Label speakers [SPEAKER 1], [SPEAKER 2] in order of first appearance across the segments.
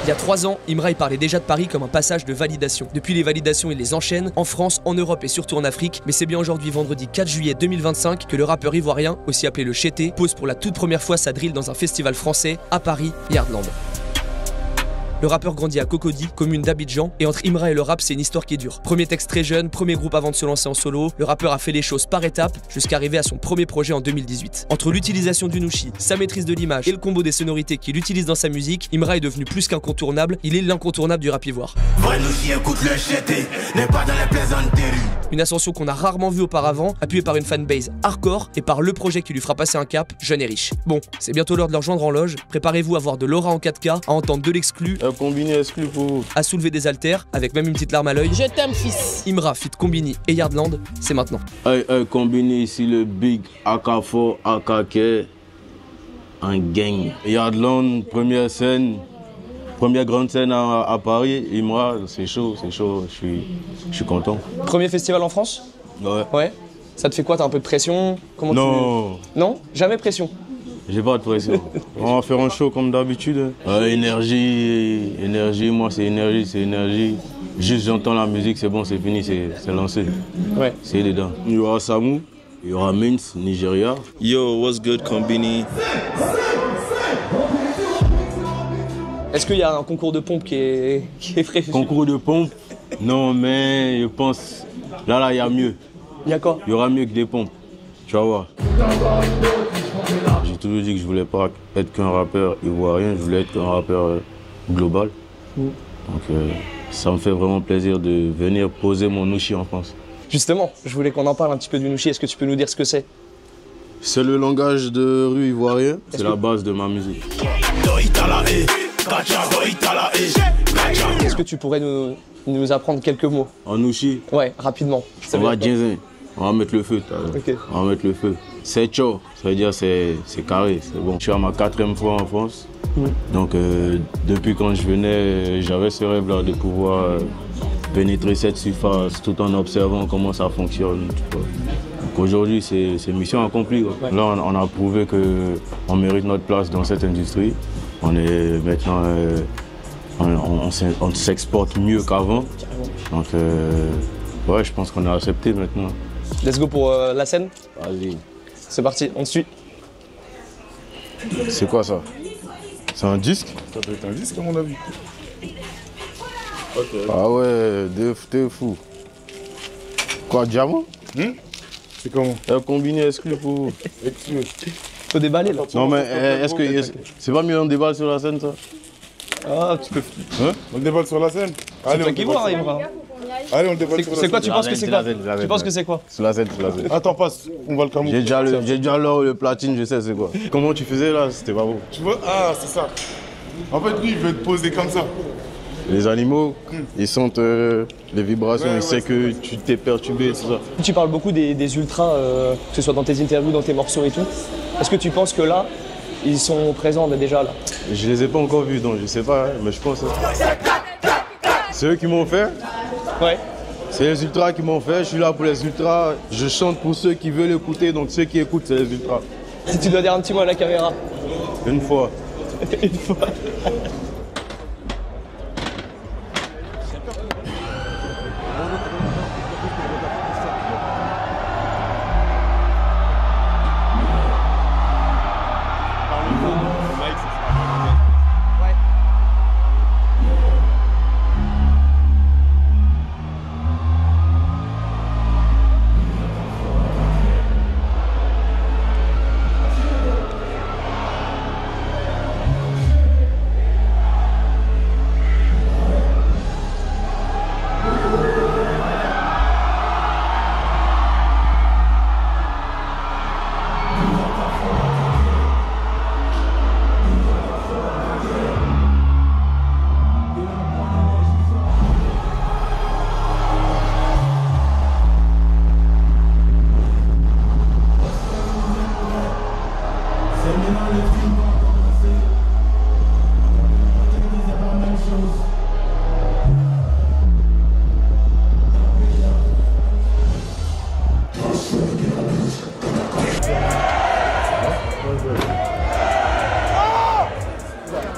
[SPEAKER 1] Il y a 3 ans, Imra parlait déjà de Paris comme un passage de validation. Depuis les validations, il les enchaîne, en France, en Europe et surtout en Afrique. Mais c'est bien aujourd'hui, vendredi 4 juillet 2025, que le rappeur ivoirien, aussi appelé le Chété, pose pour la toute première fois sa drill dans un festival français, à Paris, Yardland. Le rappeur grandit à Cocody, commune d'Abidjan, et entre Imra et le rap, c'est une histoire qui dure. Premier texte très jeune, premier groupe avant de se lancer en solo, le rappeur a fait les choses par étapes jusqu'à arriver à son premier projet en 2018. Entre l'utilisation du nushi, sa maîtrise de l'image et le combo des sonorités qu'il utilise dans sa musique, Imra est devenu plus qu'incontournable, il est l'incontournable du rap ivoire. Une ascension qu'on a rarement vue auparavant, appuyée par une fanbase hardcore et par le projet qui lui fera passer un cap, Jeune et Riche. Bon, c'est bientôt l'heure de leur rejoindre en loge, préparez-vous à voir de l'aura en 4K, à entendre de l'exclu,
[SPEAKER 2] Combini exclu pour vous.
[SPEAKER 1] À soulever des haltères, avec même une petite larme à l'œil.
[SPEAKER 3] Je t'aime, fils.
[SPEAKER 1] Imra, fit Combini et Yardland, c'est maintenant.
[SPEAKER 2] Combini ici, le big AK4, AKK, un gang. Yardland, première scène, première grande scène à Paris. Imra, c'est chaud, je suis content.
[SPEAKER 1] Premier festival en France? Ouais. Ça te fait quoi? T'as un peu de pression?
[SPEAKER 2] Non.
[SPEAKER 1] Non? Jamais pression?
[SPEAKER 2] J'ai pas de pression. On va faire un show comme d'habitude. Énergie, moi c'est énergie. Juste j'entends la musique, c'est bon, c'est fini, c'est lancé.
[SPEAKER 1] Ouais.
[SPEAKER 2] C'est dedans. Il y aura Samu, il y aura Mince, Nigeria.
[SPEAKER 4] Yo, what's good, Combini?
[SPEAKER 1] Est-ce qu'il y a un concours de pompe qui est prévu?
[SPEAKER 2] Concours de pompe? Non, mais je pense, là, il y a mieux.
[SPEAKER 1] Il y a quoi?
[SPEAKER 2] Il y aura mieux que des pompes. Tu vas voir. J'ai toujours dit que je voulais pas être qu'un rappeur ivoirien, je voulais être qu'un rappeur global. Donc ça me fait vraiment plaisir de venir poser mon nushi en France.
[SPEAKER 1] Justement, je voulais qu'on en parle un petit peu du nushi. Est-ce que tu peux nous dire ce que c'est?
[SPEAKER 2] C'est le langage de rue ivoirien, c'est la base de ma musique.
[SPEAKER 1] Est-ce que tu pourrais nous apprendre quelques mots?
[SPEAKER 2] En nushi?
[SPEAKER 1] Ouais, rapidement.
[SPEAKER 2] On va jazzer. On va mettre le feu.
[SPEAKER 1] Okay.
[SPEAKER 2] On va mettre le feu. C'est chaud, ça veut dire c'est carré, c'est bon. Je suis à ma 4e fois en France. Donc depuis quand je venais, j'avais ce rêve-là de pouvoir pénétrer cette surface tout en observant comment ça fonctionne. Donc aujourd'hui, c'est mission accomplie. Ouais. Là, on a prouvé qu'on mérite notre place dans cette industrie. On est maintenant, on s'exporte mieux qu'avant. Donc ouais, je pense qu'on a accepté maintenant.
[SPEAKER 1] Let's go pour la scène.
[SPEAKER 2] Vas-y.
[SPEAKER 1] C'est parti, on te suit.
[SPEAKER 2] C'est quoi ça? C'est un disque?
[SPEAKER 5] Ça doit être un disque à mon avis.
[SPEAKER 2] Okay. Ah ouais, t'es fou. Quoi, diamant?
[SPEAKER 5] C'est comment?
[SPEAKER 2] Combini exclu pour vous.
[SPEAKER 5] Exclu.
[SPEAKER 1] Faut déballer là.
[SPEAKER 2] Non mais est-ce que c'est pas mieux on déballe sur la scène ça?
[SPEAKER 1] Ah, tu peux.
[SPEAKER 5] Hein? On déballe sur la scène?
[SPEAKER 1] C'est toi qui vois, Imra.
[SPEAKER 5] Allez, on déballe sur la scène.
[SPEAKER 1] C'est quoi, tu penses que c'est quoi? Tu penses que c'est quoi?
[SPEAKER 2] Sur la scène, sur la scène.
[SPEAKER 5] Attends, passe, on va le camoufler.
[SPEAKER 2] J'ai déjà l'or, le platine, je sais c'est quoi. Comment tu faisais là? C'était pas beau.
[SPEAKER 5] Tu vois? Ah, c'est ça. En fait, lui, il veut te poser comme ça.
[SPEAKER 2] Les animaux, ils sentent les vibrations, ils savent que tu t'es perturbé, tout ça.
[SPEAKER 1] Tu parles beaucoup des ultras, que ce soit dans tes interviews, dans tes morceaux et tout. Est-ce que tu penses que là, ils sont présents déjà là?
[SPEAKER 2] Je les ai pas encore vus, donc je sais pas, mais je pense. C'est eux qui m'ont fait?
[SPEAKER 1] Ouais.
[SPEAKER 2] C'est les ultras qui m'ont fait, je suis là pour les ultras. Je chante pour ceux qui veulent écouter, donc ceux qui écoutent, c'est les ultras.
[SPEAKER 1] Si tu dois dire un petit mot à la caméra.
[SPEAKER 2] Une fois.
[SPEAKER 1] Une fois.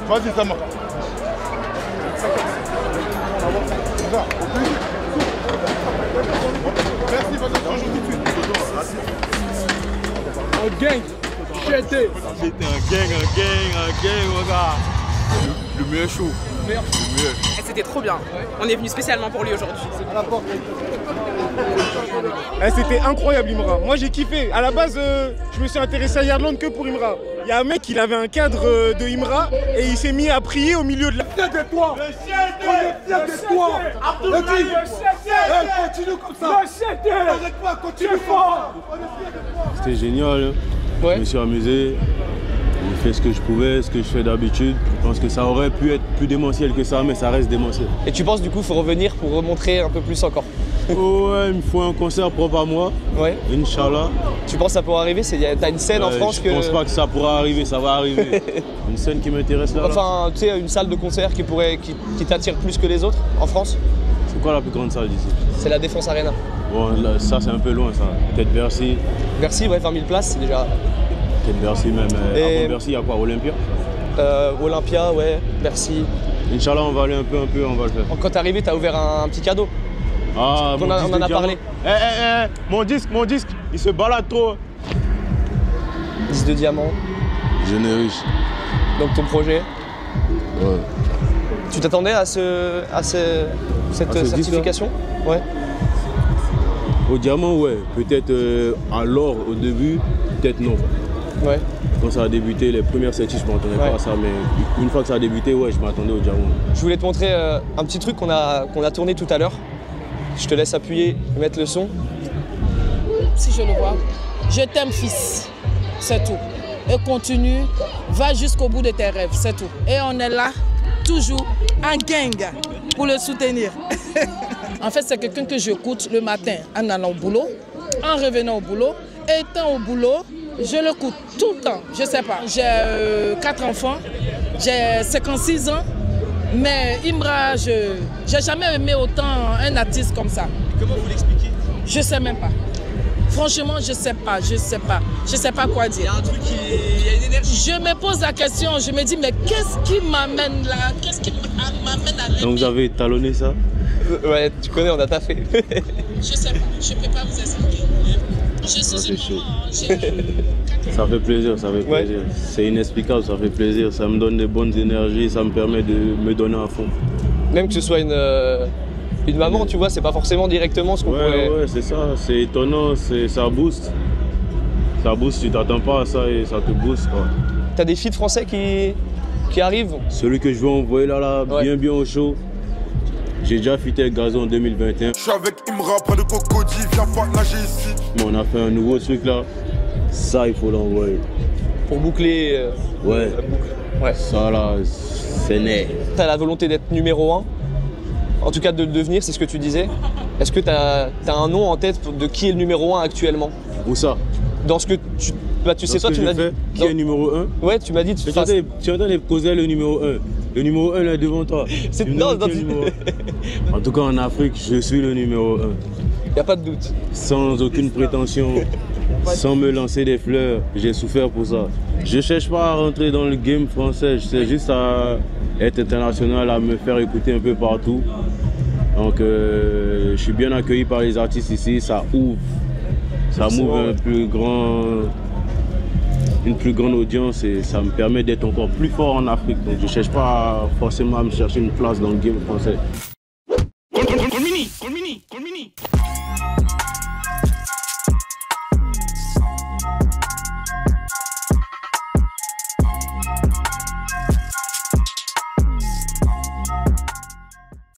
[SPEAKER 5] Vas-y, ça marche. Merci, vas-y, change tout de suite.
[SPEAKER 3] Un gang, jeté.
[SPEAKER 2] C'était un gang, regarde. Le meilleur show. Le meilleur.
[SPEAKER 6] Et c'était trop bien. On est venu spécialement pour lui aujourd'hui.
[SPEAKER 3] C'était incroyable Imra. Moi j'ai kiffé. À la base, je me suis intéressé à Yardland que pour Imra. Il y a un mec, il avait un cadre de Imra et il s'est mis à prier au milieu de la... Fier de toi. On est fier de toi. Continue comme ça. Avec moi, continue fort.
[SPEAKER 2] C'était génial. Hein.
[SPEAKER 1] Ouais.
[SPEAKER 2] Je me suis amusé. J'ai fait ce que je pouvais, ce que je fais d'habitude. Je pense que ça aurait pu être plus démentiel que ça, mais ça reste démentiel.
[SPEAKER 1] Et tu penses du coup qu'il faut revenir pour remontrer un peu plus encore?
[SPEAKER 2] Ouais, il me faut un concert propre à moi.
[SPEAKER 1] Ouais.
[SPEAKER 2] Inch'Allah.
[SPEAKER 1] Tu penses que ça pourra arriver? T'as une scène en France que...
[SPEAKER 2] Je pense pas que ça pourra arriver, ça va arriver. Une scène qui m'intéresse là.
[SPEAKER 1] Enfin, tu sais, une salle de concert qui t'attire plus que les autres en France?
[SPEAKER 2] C'est quoi la plus grande salle d'ici?
[SPEAKER 1] C'est la Défense Arena.
[SPEAKER 2] Bon, là, ça c'est un peu loin ça. Peut-être Bercy.
[SPEAKER 1] Bercy, ouais, 20 000 places, c'est déjà...
[SPEAKER 2] Peut-être Bercy même.
[SPEAKER 1] Et...
[SPEAKER 2] Avant Bercy, il y a quoi? Olympia?
[SPEAKER 1] Olympia, ouais, Bercy.
[SPEAKER 2] Inch'Allah, on va aller un peu, on va le faire.
[SPEAKER 1] Quand t'es arrivé, t'as ouvert un petit cadeau.
[SPEAKER 2] Ah,
[SPEAKER 1] on en a parlé.
[SPEAKER 2] Mon disque, il se balade trop.
[SPEAKER 1] 10 de diamant.
[SPEAKER 2] Jeune et riche.
[SPEAKER 1] Donc ton projet.
[SPEAKER 2] Ouais.
[SPEAKER 1] Tu t'attendais à cette certification? Ouais.
[SPEAKER 2] Au diamant, ouais. Peut-être à l'or au début, peut-être non.
[SPEAKER 1] Ouais.
[SPEAKER 2] Quand ça a débuté, les premières certifs, je ne m'attendais pas à ça, mais une fois que ça a débuté, ouais, je m'attendais au diamant.
[SPEAKER 1] Je voulais te montrer un petit truc qu'on a tourné tout à l'heure. Je te laisse appuyer et mettre le son.
[SPEAKER 7] Si je le vois, je t'aime fils, c'est tout. Et continue, va jusqu'au bout de tes rêves, c'est tout. Et on est là, toujours en gang, pour le soutenir. En fait, c'est quelqu'un que j'écoute le matin en allant au boulot, en revenant au boulot, étant au boulot, je l'écoute tout le temps, je sais pas. J'ai 4 enfants, j'ai 56 ans. Mais Imra, je n'ai jamais aimé autant un artiste comme ça.
[SPEAKER 1] Comment vous l'expliquez?
[SPEAKER 7] Je sais même pas. Franchement, je sais pas. Je sais pas quoi dire.
[SPEAKER 1] Il y a un truc il y a une énergie.
[SPEAKER 7] Je me pose la question, je me dis, mais qu'est-ce qui m'amène là? Qu'est-ce qui m'amène à l'aimer?
[SPEAKER 2] Donc vous avez étalonné ça?
[SPEAKER 1] Ouais, tu connais, on a taffé.
[SPEAKER 7] Je sais pas, je peux pas vous expliquer. Je suis
[SPEAKER 2] chaud. Ça fait plaisir, ça fait plaisir. Ouais. C'est inexplicable, ça fait plaisir. Ça me donne des bonnes énergies, ça me permet de me donner à fond.
[SPEAKER 1] Même que ce soit une maman, tu vois, c'est pas forcément directement ce qu'on pourrait...
[SPEAKER 2] Ouais, c'est ça, c'est étonnant, ça booste. Ça booste, tu t'attends pas à ça et ça te booste, quoi.
[SPEAKER 1] T'as des feats français qui arrivent?
[SPEAKER 2] Celui que je veux envoyer là, ouais. bien au chaud. J'ai déjà fité avec Gazon en 2021.
[SPEAKER 5] Je suis avec Imra, près de Cocody, viens pas nager ici.
[SPEAKER 2] Mais on a fait un nouveau truc là. Ça, il faut l'envoyer.
[SPEAKER 1] Pour boucler...
[SPEAKER 2] Ouais.
[SPEAKER 1] Ouais.
[SPEAKER 2] Ça là, c'est né.
[SPEAKER 1] T'as la volonté d'être numéro 1. En tout cas de le devenir, c'est ce que tu disais. Est-ce que t'as un nom en tête de qui est le numéro 1 actuellement?
[SPEAKER 2] Où ça?
[SPEAKER 1] Dans ce que tu... Bah, tu sais, toi, tu m'as dit...
[SPEAKER 2] Qui est numéro 1?
[SPEAKER 1] Ouais, tu m'as dit...
[SPEAKER 2] Tu entends les causer le numéro 1. Le numéro 1 là devant toi.
[SPEAKER 1] Non,
[SPEAKER 2] en tout cas, en Afrique, je suis le numéro 1.
[SPEAKER 1] Y a pas de doute.
[SPEAKER 2] Sans aucune prétention, sans me lancer des fleurs, j'ai souffert pour ça. Je cherche pas à rentrer dans le game français, je sais juste à être international, à me faire écouter un peu partout. Donc, je suis bien accueilli par les artistes ici, ça ouvre. Ça m'ouvre une plus grande audience et ça me permet d'être encore plus fort en Afrique. Donc je ne cherche pas forcément à me chercher une place dans le game français.